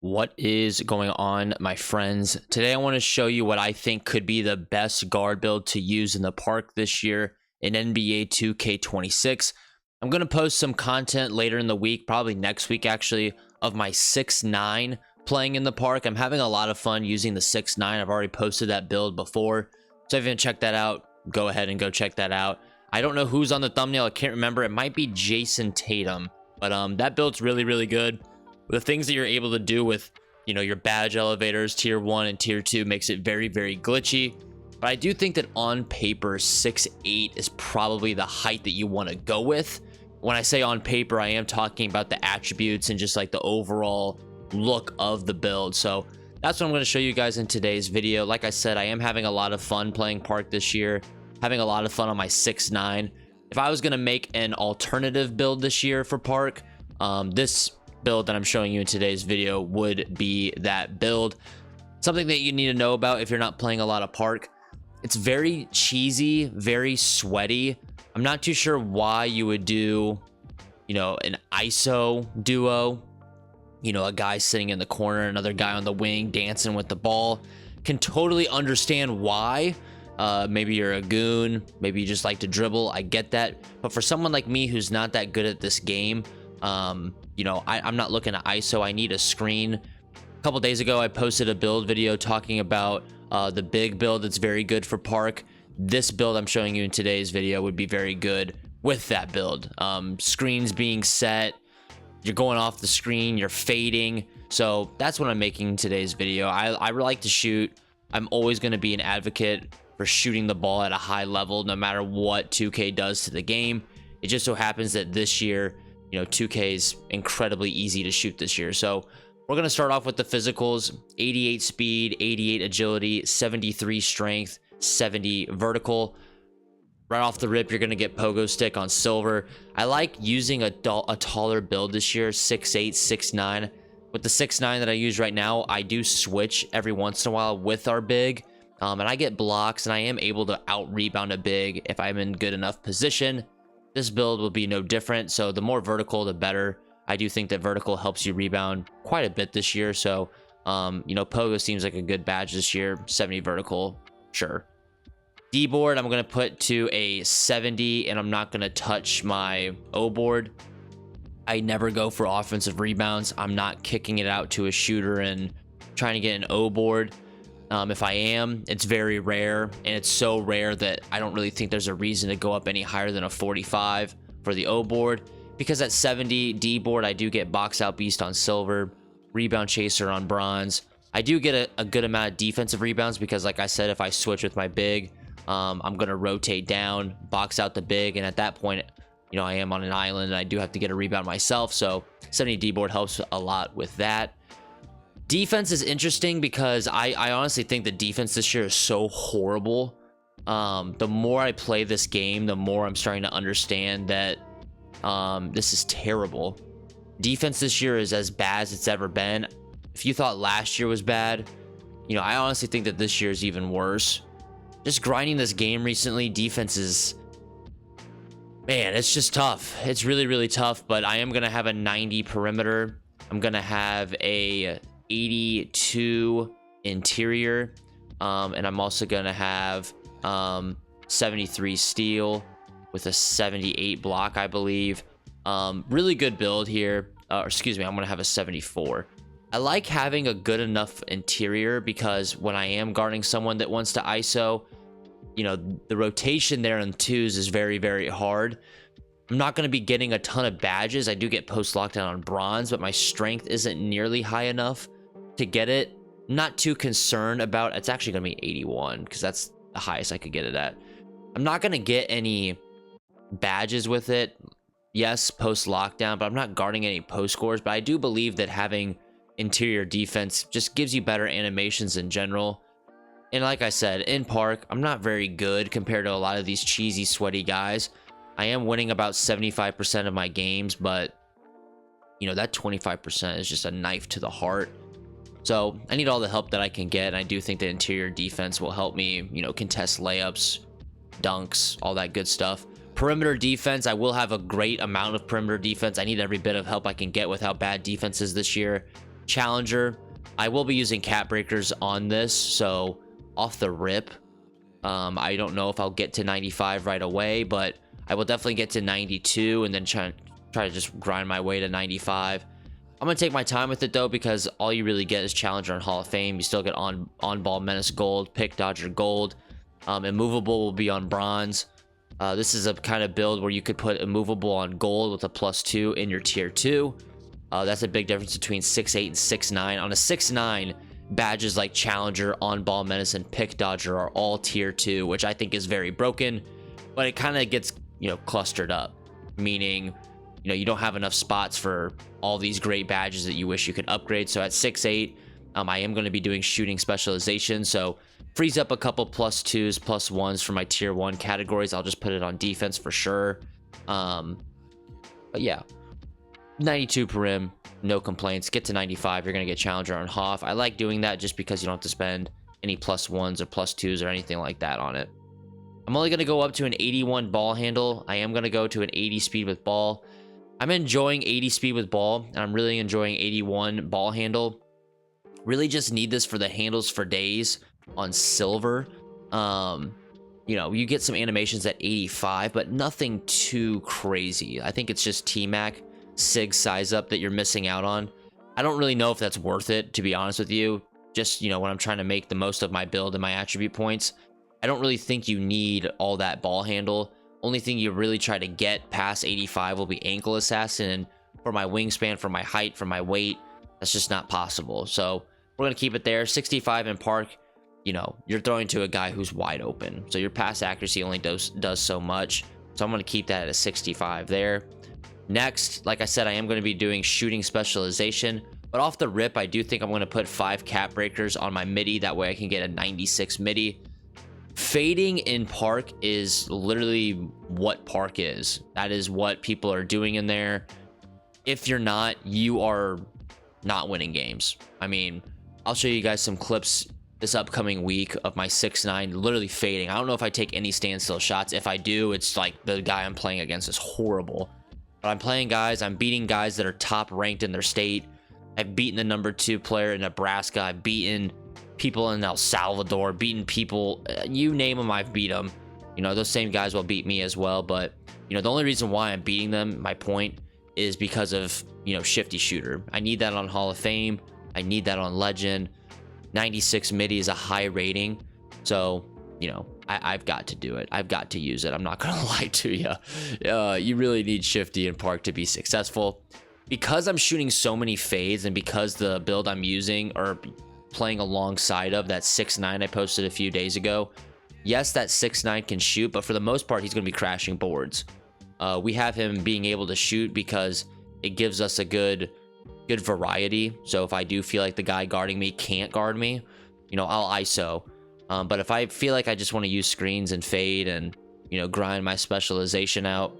What is going on, my friends? Today I want to show you what I think could be the best guard build to use in the park this year in NBA 2K26. I'm going to post some content later in the week, probably next week actually, of my 6'9 playing in the park. I'm having a lot of fun using the 6'9. I've already posted that build before, so if you haven't checked that out, go ahead and go check that out. I don't know who's on the thumbnail. I can't remember. It might be Jason Tatum, but that build's really good. The things that you're able to do with, your badge elevators, tier 1 and tier 2 makes it very glitchy. But I do think that on paper, 6'8 is probably the height that you want to go with. When I say on paper, I am talking about the attributes and just like the overall look of the build. So that's what I'm going to show you guys in today's video. Like I said, I am having a lot of fun playing park this year, having a lot of fun on my 6'9. If I was going to make an alternative build this year for park, this build that I'm showing you in today's video would be that build. Something that you need to know about if you're not playing a lot of park: it's very cheesy, very sweaty. I'm not too sure why you would do an ISO duo, a guy sitting in the corner, another guy on the wing dancing with the ball. Can totally understand why. Maybe you're a goon, maybe you just like to dribble, I get that. But for someone like me who's not that good at this game, I'm not looking at ISO. I need a screen. A couple days ago I posted a build video talking about the big build that's very good for park. This build I'm showing you in today's video would be very good with that build. Screens being set, you're going off the screen, you're fading. So that's what I'm making in today's video. I like to shoot. I'm always going to be an advocate for shooting the ball at a high level no matter what 2K does to the game. It just so happens that this year 2K is incredibly easy to shoot this year. So we're going to start off with the physicals: 88 speed, 88 agility, 73 strength, 70 vertical. Right off the rip, you're going to get pogo stick on silver. I like using a taller build this year, 6'8, 6'9. With the 6'9 that I use right now, I do switch every once in a while with our big. And I get blocks, and I am able to out rebound a big if I'm in good enough position. This build will be no different, so the more vertical, the better. I do think that vertical helps you rebound quite a bit this year, so, pogo seems like a good badge this year. 70 vertical, sure. D-board, I'm going to put to a 70, and I'm not going to touch my O-board. I never go for offensive rebounds. I'm not kicking it out to a shooter and trying to get an O-board. If I am, it's very rare, and it's so rare that I don't really think there's a reason to go up any higher than a 45 for the O board, because at 70 D board I do get box out beast on silver, rebound chaser on bronze. I do get a good amount of defensive rebounds because, like I said, if I switch with my big, I'm gonna rotate down, box out the big, and at that point I am on an island and I do have to get a rebound myself, so 70 D board helps a lot with that. Defense is interesting because I honestly think the defense this year is so horrible. The more I play this game, the more I'm starting to understand that this is terrible. Defense this year is as bad as it's ever been. If you thought last year was bad, I honestly think that this year is even worse. Just grinding this game recently, defense is, man, it's just tough. It's really tough, but I am going to have a 90 perimeter. I'm going to have a 82 interior, and I'm also gonna have 73 steel with a 78 block, I believe. Really good build here. Excuse me, I'm gonna have a 74. I like having a good enough interior because when I am guarding someone that wants to ISO, the rotation there on twos is very hard. I'm not going to be getting a ton of badges. I do get post lockdown on bronze, but my strength isn't nearly high enough to get it. Not too concerned about, it's actually going to be 81 because that's the highest I could get it at. I'm not going to get any badges with it. Yes, post lockdown, but I'm not guarding any post scores. But I do believe that having interior defense just gives you better animations in general. And like I said, in park, I'm not very good compared to a lot of these cheesy, sweaty guys. I am winning about 75% of my games, but that 25% is just a knife to the heart. So I need all the help that I can get, and I do think the interior defense will help me, contest layups, dunks, all that good stuff. Perimeter defense, I will have a great amount of perimeter defense. I need every bit of help I can get with how bad defense is this year. Challenger, I will be using cap breakers on this, so off the rip, I don't know if I'll get to 95 right away, but I will definitely get to 92 and then try to just grind my way to 95. I'm gonna take my time with it though, because all you really get is Challenger and Hall of Fame. You still get on ball menace gold, pick dodger gold. Immovable will be on bronze. This is a kind of build where you could put immovable on gold with a +2 in your tier 2. That's a big difference between 6'8 and 6'9. On a 6'9, badges like Challenger, on ball menace, and pick dodger are all tier 2, which I think is very broken, but it kind of gets, you know, clustered up, meaning, you know, you don't have enough spots for all these great badges that you wish you could upgrade. So at 6'8, I am going to be doing shooting specialization, so frees up a couple +2s, +1s for my tier 1 categories. I'll just put it on defense for sure. But yeah, 92 perim, no complaints. Get to 95, you're going to get Challenger on Hoff. I like doing that just because you don't have to spend any +1s or +2s or anything like that on it. I'm only going to go up to an 81 ball handle. I am going to go to an 80 speed with ball. I'm enjoying 80 speed with ball, and I'm really enjoying 81 ball handle. Really just need this for the handles for days on silver. You know, you get some animations at 85, but nothing too crazy. I think it's just T-Mac sig size up that you're missing out on. I don't really know if that's worth it, to be honest with you. Just, you know, when I'm trying to make the most of my build and my attribute points, I don't really think you need all that ball handle. Only thing you really try to get past 85 will be ankle assassin, and for my wingspan, for my height, for my weight, that's just not possible. So we're gonna keep it there. 65 in park, you know, you're throwing to a guy who's wide open, so your pass accuracy only does so much. So I'm gonna keep that at a 65 there. Next, like I said, I am going to be doing shooting specialization, but off the rip, I do think I'm going to put 5 cap breakers on my midi. That way I can get a 96 midi. Fading in park is literally what park is. That is what people are doing in there. If you're not, you are not winning games. I mean, I'll show you guys some clips this upcoming week of my 6'9 literally fading. I don't know if I take any standstill shots. If I do, it's like the guy I'm playing against is horrible. But I'm playing guys, I'm beating guys that are top ranked in their state. I've beaten the number 2 player in Nebraska. I've beaten people in El Salvador, beaten people, you name them, I've beat them. You know, those same guys will beat me as well. But, you know, the only reason why I'm beating them, my point, is because of, you know, shifty shooter. I need that on Hall of Fame. I need that on Legend. 96 midi is a high rating. So, you know, I've got to do it. I've got to use it. I'm not gonna lie to you. You really need shifty in park to be successful. Because I'm shooting so many fades, and because the build I'm using or playing alongside of that 6'9 I posted a few days ago, yes, that 6'9 can shoot, but for the most part, he's gonna be crashing boards. We have him being able to shoot because it gives us a good variety. So if I do feel like the guy guarding me can't guard me, you know, I'll ISO. But if I feel like I just want to use screens and fade and, you know, grind my specialization out,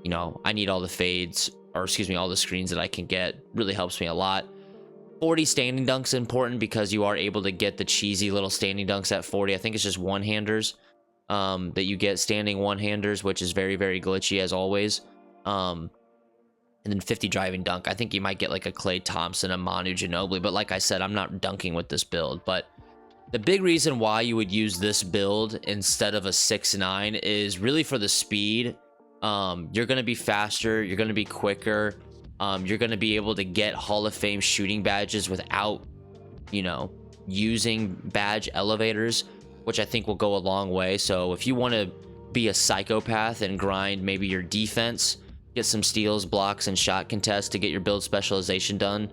you know, I need all the fades, or excuse me, all the screens that I can get. Really helps me a lot. 40 standing dunks important because you are able to get the cheesy little standing dunks at 40. I think it's just one-handers that you get, standing one-handers, which is very, very glitchy as always. And then 50 driving dunk. I think you might get like a Klay Thompson, a Manu Ginobili, but like I said, I'm not dunking with this build. But the big reason why you would use this build instead of a 6'9 is really for the speed. You're going to be faster. You're going to be quicker. You're going to be able to get Hall of Fame shooting badges without, you know, using badge elevators, which I think will go a long way. So if you want to be a psychopath and grind maybe your defense, get some steals, blocks, and shot contests to get your build specialization done,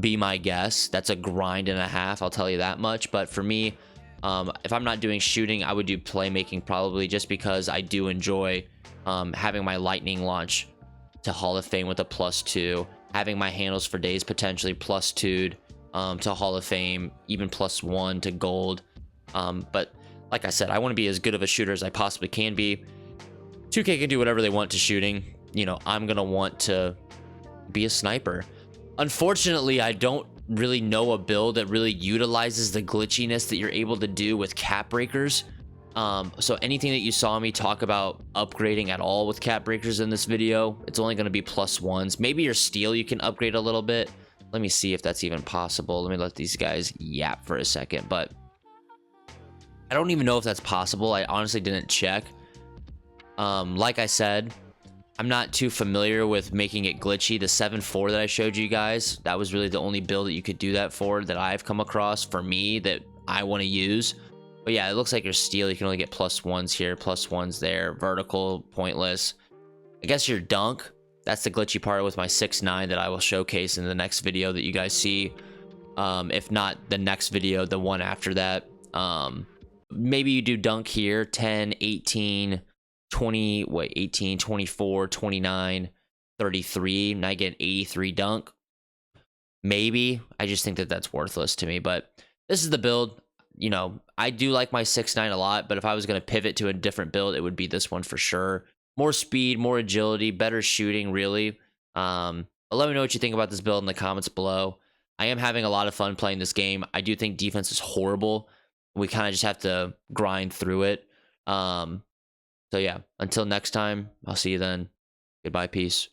be my guest. That's a grind and a half, I'll tell you that much. But for me, if I'm not doing shooting, I would do playmaking probably, just because I do enjoy having my lightning launch to Hall of Fame with a +2, having my handles for days potentially +2'd to Hall of Fame, even +1 to gold. But like I said, I want to be as good of a shooter as I possibly can be. 2K can do whatever they want to shooting. You know, I'm gonna want to be a sniper. Unfortunately, I don't really know a build that really utilizes the glitchiness that you're able to do with cap breakers. So anything that you saw me talk about upgrading at all with cap breakers in this video, it's only going to be +1s. Maybe your steel you can upgrade a little bit, Let me see if that's even possible. Let me let these guys yap for a second, but I don't even know if that's possible. I honestly didn't check. Like I said, I'm not too familiar with making it glitchy. The 7-4 that I showed you guys, that was really the only build that you could do that for that I've come across for me that I want to use. But yeah, it looks like your steal, you can only get +1s here, +1s there. Vertical, pointless. I guess your dunk, that's the glitchy part with my 6'9" that I will showcase in the next video that you guys see. If not the next video, the one after that. Maybe you do dunk here, 10, 18, 20, 18, 24, 29, 33, and I get an 83 dunk. Maybe. I just think that that's worthless to me, but this is the build. You know, I do like my 6'9" a lot, but if I was going to pivot to a different build, it would be this one for sure. More speed, more agility, better shooting, really. But let me know what you think about this build in the comments below. I am having a lot of fun playing this game. I do think defense is horrible. We kind of just have to grind through it. So yeah, until next time, I'll see you then. Goodbye, peace.